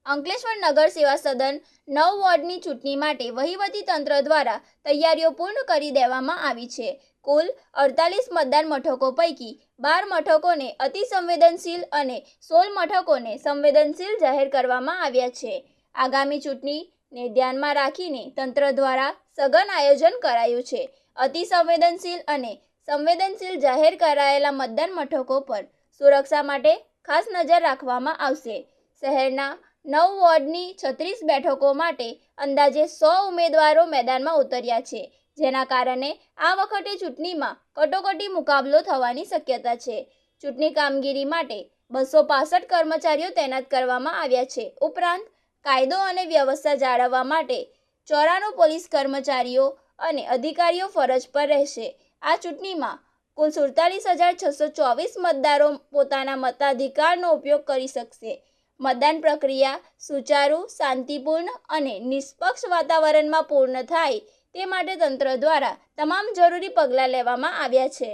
અંકલેશ્વર નગર સેવા સદન 9 વોર્ડની ચૂંટણી માટે વહીવટી તંત્ર દ્વારા તૈયારીઓ પૂર્ણ કરી દેવામાં આવી છે। કુલ 48 મતદાન મથકો પૈકી 12 મથકોને અતિસંવેદનશીલ અને 16 મથકોને સંવેદનશીલ જાહેર કરવામાં આવ્યા છે। આગામી ચૂંટણીને ધ્યાનમાં રાખીને તંત્ર દ્વારા સઘન આયોજન કરાયું છે। અતિસંવેદનશીલ અને સંવેદનશીલ જાહેર કરાયેલા મતદાન મથકો પર સુરક્ષા માટે ખાસ નજર રાખવામાં આવશે। શહેરના 9 વોર્ડની 36 બેઠકો માટે અંદાજે 100 ઉમેદવારો મેદાનમાં ઉતર્યા છે, જેના કારણે આ વખતે ચૂંટણીમાં કટોકટી મુકાબલો થવાની શક્યતા છે। ચૂંટણી કામગીરી માટે 265 કર્મચારીઓ તૈનાત કરવામાં આવ્યા છે। ઉપરાંત કાયદો અને વ્યવસ્થા જાળવવા માટે 94 પોલીસ કર્મચારીઓ અને અધિકારીઓ ફરજ પર રહેશે। આ ચૂંટણીમાં કુલ 47,624 મતદારો પોતાના મતાધિકારનો ઉપયોગ કરી શકશે। મતદાન પ્રક્રિયા સુચારુ, શાંતિપૂર્ણ અને નિષ્પક્ષ વાતાવરણમાં પૂર્ણ થાય તે માટે તંત્ર દ્વારા તમામ જરૂરી પગલાં લેવામાં આવ્યા છે।